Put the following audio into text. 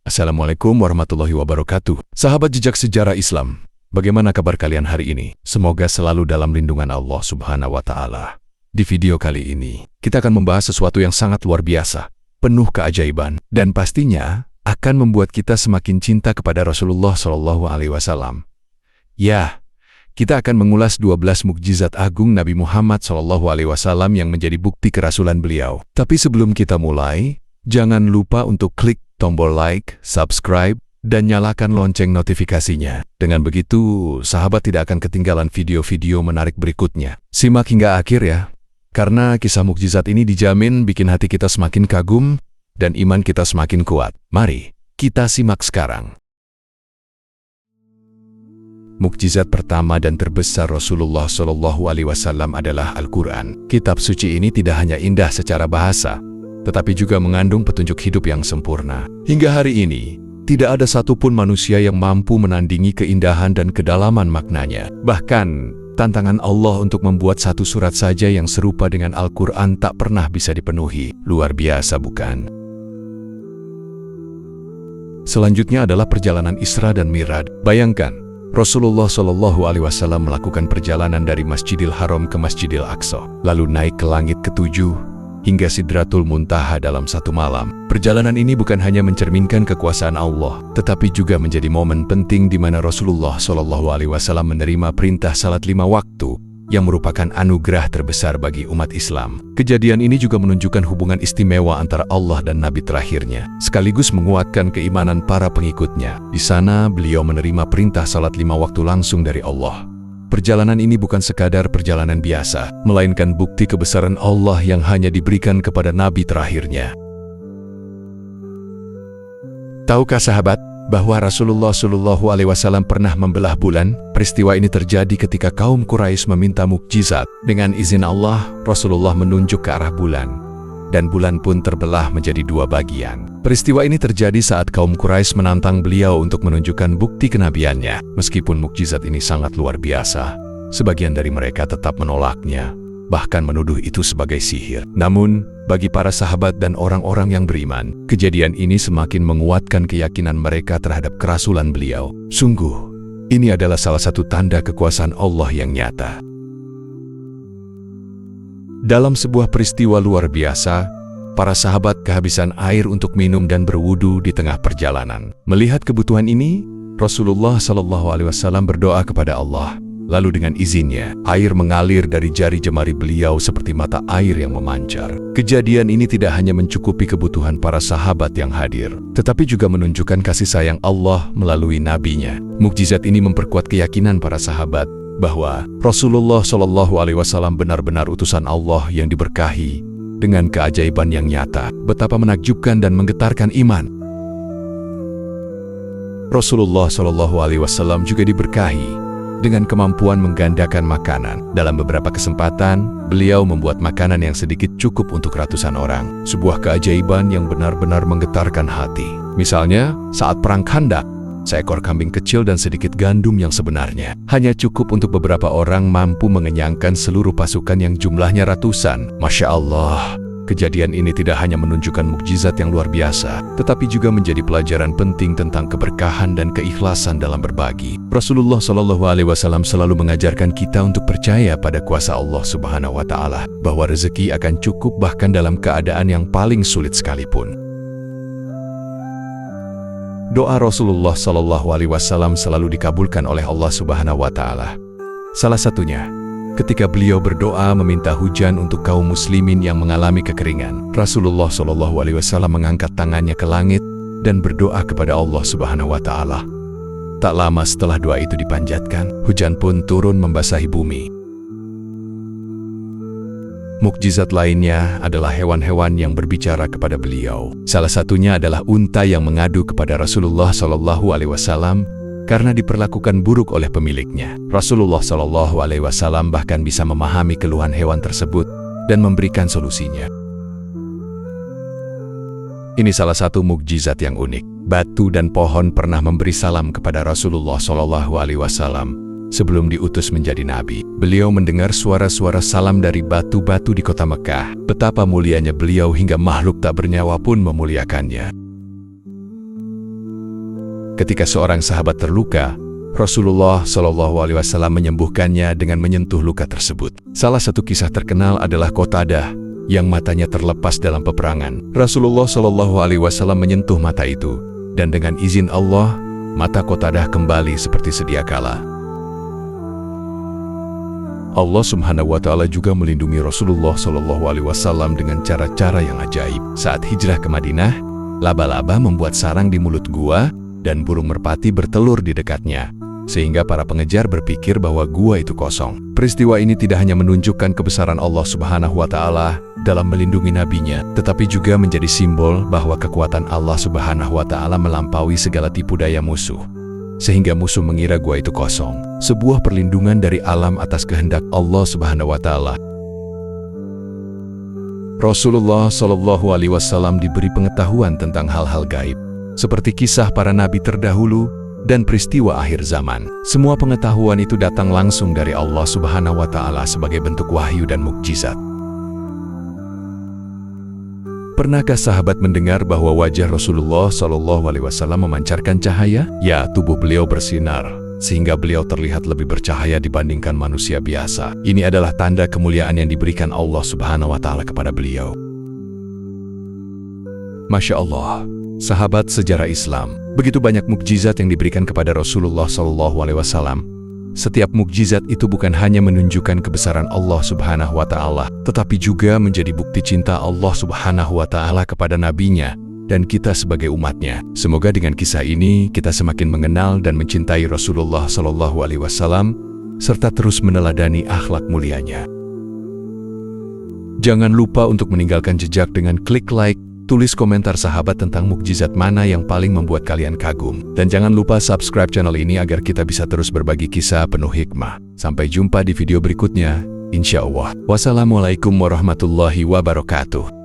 Assalamualaikum warahmatullahi wabarakatuh. Sahabat jejak sejarah Islam, bagaimana kabar kalian hari ini? Semoga selalu dalam lindungan Allah Subhanahu wa Ta'ala. Di video kali ini, kita akan membahas sesuatu yang sangat luar biasa, penuh keajaiban, dan pastinya akan membuat kita semakin cinta kepada Rasulullah SAW. Ya, kita akan mengulas 12 mukjizat agung Nabi Muhammad SAW yang menjadi bukti kerasulan beliau. Tapi sebelum kita mulai, jangan lupa untuk klik tombol like, subscribe, dan nyalakan lonceng notifikasinya. Dengan begitu, sahabat tidak akan ketinggalan video-video menarik berikutnya. Simak hingga akhir ya, karena kisah mukjizat ini dijamin bikin hati kita semakin kagum dan iman kita semakin kuat. Mari kita simak sekarang. Mukjizat pertama dan terbesar Rasulullah SAW adalah Al-Quran. Kitab suci ini tidak hanya indah secara bahasa, tetapi juga mengandung petunjuk hidup yang sempurna. Hingga hari ini, tidak ada satupun manusia yang mampu menandingi keindahan dan kedalaman maknanya. Bahkan, tantangan Allah untuk membuat satu surat saja yang serupa dengan Al-Quran tak pernah bisa dipenuhi. Luar biasa bukan? Selanjutnya adalah perjalanan Isra dan Mi'raj. Bayangkan, Rasulullah SAW melakukan perjalanan dari Masjidil Haram ke Masjidil Aqsa, lalu naik ke langit ketujuh, hingga Sidratul Muntaha dalam satu malam. Perjalanan ini bukan hanya mencerminkan kekuasaan Allah, tetapi juga menjadi momen penting di mana Rasulullah SAW menerima perintah salat 5 waktu, yang merupakan anugerah terbesar bagi umat Islam. Kejadian ini juga menunjukkan hubungan istimewa antara Allah dan Nabi terakhirnya, sekaligus menguatkan keimanan para pengikutnya. Di sana, beliau menerima perintah salat 5 waktu langsung dari Allah. Perjalanan ini bukan sekadar perjalanan biasa, melainkan bukti kebesaran Allah yang hanya diberikan kepada Nabi terakhirnya. Tahukah sahabat, bahwa Rasulullah SAW pernah membelah bulan? Peristiwa ini terjadi ketika kaum Quraisy meminta mukjizat. Dengan izin Allah, Rasulullah menunjuk ke arah bulan, dan bulan pun terbelah menjadi 2 bagian. Peristiwa ini terjadi saat kaum Quraisy menantang beliau untuk menunjukkan bukti kenabiannya. Meskipun mukjizat ini sangat luar biasa, sebagian dari mereka tetap menolaknya, bahkan menuduh itu sebagai sihir. Namun, bagi para sahabat dan orang-orang yang beriman, kejadian ini semakin menguatkan keyakinan mereka terhadap kerasulan beliau. Sungguh, ini adalah salah satu tanda kekuasaan Allah yang nyata. Dalam sebuah peristiwa luar biasa, para sahabat kehabisan air untuk minum dan berwudu di tengah perjalanan. Melihat kebutuhan ini, Rasulullah SAW berdoa kepada Allah. Lalu dengan izinnya, air mengalir dari jari jemari beliau seperti mata air yang memancar. Kejadian ini tidak hanya mencukupi kebutuhan para sahabat yang hadir, tetapi juga menunjukkan kasih sayang Allah melalui nabinya. Mukjizat ini memperkuat keyakinan para sahabat bahwa Rasulullah SAW benar-benar utusan Allah yang diberkahi dengan keajaiban yang nyata. Betapa menakjubkan dan menggetarkan iman. Rasulullah SAW juga diberkahi dengan kemampuan menggandakan makanan. Dalam beberapa kesempatan, beliau membuat makanan yang sedikit cukup untuk ratusan orang. Sebuah keajaiban yang benar-benar menggetarkan hati. Misalnya, saat perang Khandaq, seekor kambing kecil dan sedikit gandum yang sebenarnya hanya cukup untuk beberapa orang mampu mengenyangkan seluruh pasukan yang jumlahnya ratusan. Masya Allah, kejadian ini tidak hanya menunjukkan mukjizat yang luar biasa, tetapi juga menjadi pelajaran penting tentang keberkahan dan keikhlasan dalam berbagi. Rasulullah SAW selalu mengajarkan kita untuk percaya pada kuasa Allah Subhanahu wa Ta'ala, bahwa rezeki akan cukup bahkan dalam keadaan yang paling sulit sekalipun. Doa Rasulullah SAW selalu dikabulkan oleh Allah Subhanahu wa Ta'ala. Salah satunya, ketika beliau berdoa meminta hujan untuk kaum muslimin yang mengalami kekeringan. Rasulullah SAW mengangkat tangannya ke langit dan berdoa kepada Allah Subhanahu wa Ta'ala. Tak lama setelah doa itu dipanjatkan, hujan pun turun membasahi bumi. Mukjizat lainnya adalah hewan-hewan yang berbicara kepada beliau. Salah satunya adalah unta yang mengadu kepada Rasulullah SAW karena diperlakukan buruk oleh pemiliknya. Rasulullah SAW bahkan bisa memahami keluhan hewan tersebut dan memberikan solusinya. Ini salah satu mukjizat yang unik. Batu dan pohon pernah memberi salam kepada Rasulullah SAW sebelum diutus menjadi nabi. Beliau mendengar suara-suara salam dari batu-batu di kota Mekah. Betapa mulianya beliau hingga makhluk tak bernyawa pun memuliakannya. Ketika seorang sahabat terluka, Rasulullah Shallallahu Alaihi Wasallam menyembuhkannya dengan menyentuh luka tersebut. Salah satu kisah terkenal adalah Qatadah yang matanya terlepas dalam peperangan. Rasulullah Shallallahu Alaihi Wasallam menyentuh mata itu, dan dengan izin Allah, mata Qatadah kembali seperti sedia kala. Allah Subhanahu wa Ta'ala juga melindungi Rasulullah Shallallahu Alaihi Wasallam dengan cara-cara yang ajaib. Saat hijrah ke Madinah, laba-laba membuat sarang di mulut gua dan burung merpati bertelur di dekatnya, sehingga para pengejar berpikir bahwa gua itu kosong. Peristiwa ini tidak hanya menunjukkan kebesaran Allah Subhanahu wa Ta'ala dalam melindungi nabinya, tetapi juga menjadi simbol bahwa kekuatan Allah Subhanahu wa Ta'ala melampaui segala tipu daya musuh, sehingga musuh mengira gua itu kosong. Sebuah perlindungan dari alam atas kehendak Allah Subhanahu wa Ta'ala. Rasulullah Shallallahu Alaihi Wasallam diberi pengetahuan tentang hal-hal gaib, seperti kisah para nabi terdahulu dan peristiwa akhir zaman. Semua pengetahuan itu datang langsung dari Allah Subhanahu wa Ta'ala sebagai bentuk wahyu dan mukjizat. Pernahkah sahabat mendengar bahwa wajah Rasulullah Shallallahu Alaihi Wasallam memancarkan cahaya? Ya, tubuh beliau bersinar, sehingga beliau terlihat lebih bercahaya dibandingkan manusia biasa. Ini adalah tanda kemuliaan yang diberikan Allah Subhanahu wa Ta'ala kepada beliau. Masya Allah, sahabat sejarah Islam, begitu banyak mukjizat yang diberikan kepada Rasulullah Shallallahu Alaihi Wasallam. Setiap mukjizat itu bukan hanya menunjukkan kebesaran Allah Subhanahu wa Ta'ala, tetapi juga menjadi bukti cinta Allah Subhanahu wa Ta'ala kepada nabinya dan kita sebagai umatnya. Semoga dengan kisah ini kita semakin mengenal dan mencintai Rasulullah Shallallahu Alaihi Wasallam serta terus meneladani akhlak mulianya. Jangan lupa untuk meninggalkan jejak dengan klik like. Tulis komentar sahabat tentang mukjizat mana yang paling membuat kalian kagum. Dan jangan lupa subscribe channel ini agar kita bisa terus berbagi kisah penuh hikmah. Sampai jumpa di video berikutnya, insya Allah. Wassalamualaikum warahmatullahi wabarakatuh.